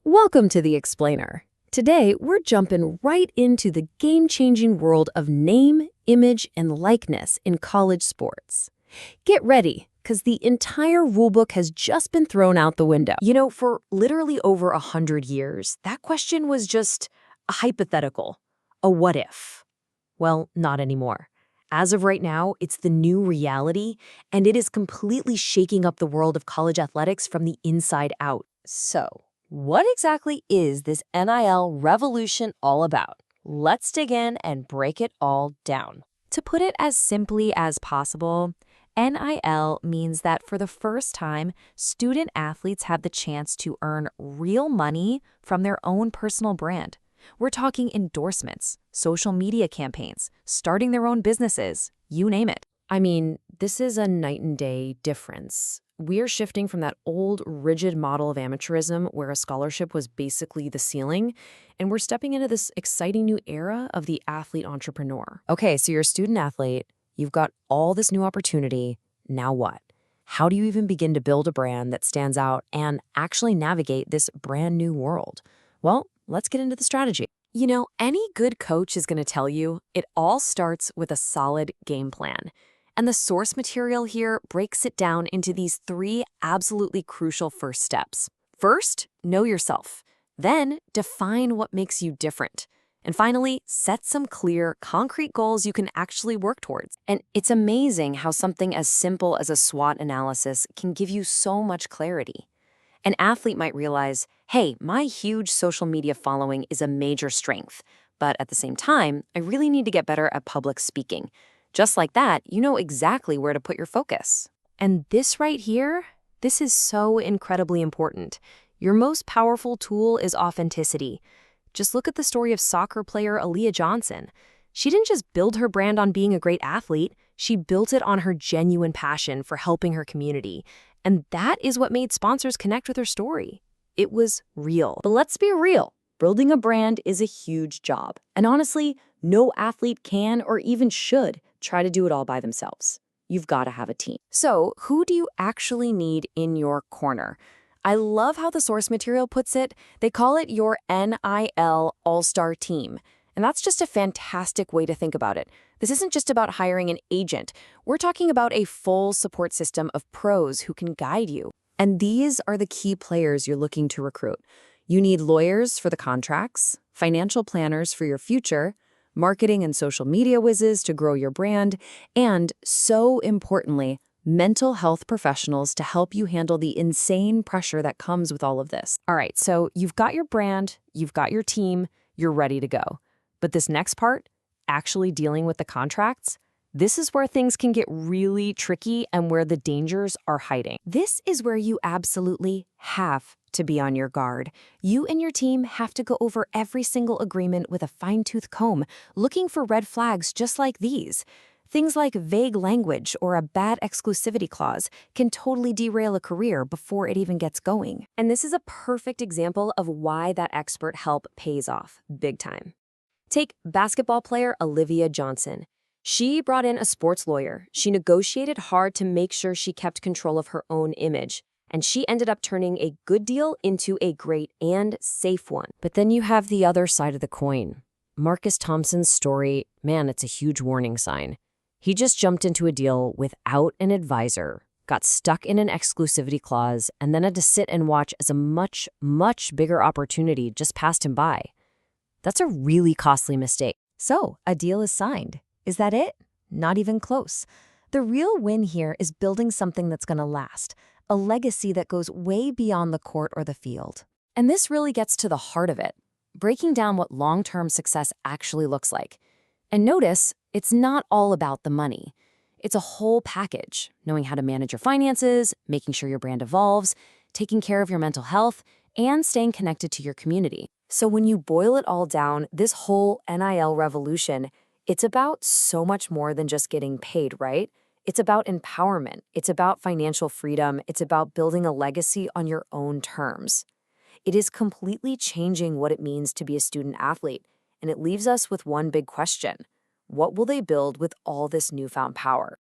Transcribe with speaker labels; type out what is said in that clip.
Speaker 1: Welcome to The Explainer. Today, we're jumping right into the game-changing world of name, image, and likeness in college sports. Get ready, because the entire rulebook has just been thrown out the window.
Speaker 2: For literally over 100 years, that question was just a hypothetical, a what if. Well, not anymore. As of right now, it's the new reality, and it is completely shaking up the world of college athletics from the inside out. So, what exactly is this NIL revolution all about? Let's dig in and break it all down. To put it as simply as possible, NIL means that for the first time, student athletes have the chance to earn real money from their own personal brand. We're talking endorsements, social media campaigns, starting their own businesses, you name it.
Speaker 1: I mean, this is a night and day difference. We're shifting from that old, rigid model of amateurism where a scholarship was basically the ceiling, and we're stepping into this exciting new era of the athlete entrepreneur. Okay, so you're a student athlete, you've got all this new opportunity. Now what? How do you even begin to build a brand that stands out and actually navigate this brand new world? Well, let's get into the strategy.
Speaker 2: Any good coach is going to tell you it all starts with a solid game plan. And the source material here breaks it down into these three absolutely crucial first steps. First, know yourself. Then, define what makes you different. And finally, set some clear, concrete goals you can actually work towards.
Speaker 1: And it's amazing how something as simple as a SWOT analysis can give you so much clarity. An athlete might realize, hey, my huge social media following is a major strength, but at the same time, I really need to get better at public speaking. Just like that, you know exactly where to put your focus.
Speaker 2: And this right here, this is so incredibly important. Your most powerful tool is authenticity. Just look at the story of soccer player Aaliyah Johnson. She didn't just build her brand on being a great athlete, she built it on her genuine passion for helping her community. And that is what made sponsors connect with her story. It was real.
Speaker 1: But let's be real. Building a brand is a huge job. And honestly, no athlete can or even should try to do it all by themselves. You've got to have a team.
Speaker 2: So, who do you actually need in your corner? I love how the source material puts it. They call it your NIL All-Star Team. And that's just a fantastic way to think about it. This isn't just about hiring an agent. We're talking about a full support system of pros who can guide you.
Speaker 1: And these are the key players you're looking to recruit. You need lawyers for the contracts, financial planners for your future, marketing and social media whizzes to grow your brand, and, so importantly, mental health professionals to help you handle the insane pressure that comes with all of this.
Speaker 2: All right, so you've got your brand, you've got your team, you're ready to go. But this next part, actually dealing with the contracts, this is where things can get really tricky and where the dangers are hiding. This is where you absolutely have to be on your guard. You and your team have to go over every single agreement with a fine-tooth comb, looking for red flags just like these. Things like vague language or a bad exclusivity clause can totally derail a career before it even gets going. And this is a perfect example of why that expert help pays off big time. Take basketball player Aaliyah Johnson. She brought in a sports lawyer. She negotiated hard to make sure she kept control of her own image. And she ended up turning a good deal into a great and safe one.
Speaker 1: But then you have the other side of the coin. Marcus Thompson's story, man, it's a huge warning sign. He just jumped into a deal without an advisor, got stuck in an exclusivity clause, and then had to sit and watch as a much, much bigger opportunity just passed him by. That's a really costly mistake.
Speaker 2: So, a deal is signed. Is that it? Not even close. The real win here is building something that's going to last, a legacy that goes way beyond the court or the field.
Speaker 1: And this really gets to the heart of it, breaking down what long-term success actually looks like. And notice, it's not all about the money. It's a whole package, knowing how to manage your finances, making sure your brand evolves, taking care of your mental health, and staying connected to your community. So when you boil it all down, this whole NIL revolution, it's about so much more than just getting paid, right? It's about empowerment. It's about financial freedom. It's about building a legacy on your own terms. It is completely changing what it means to be a student athlete, and it leaves us with one big question. What will they build with all this newfound power?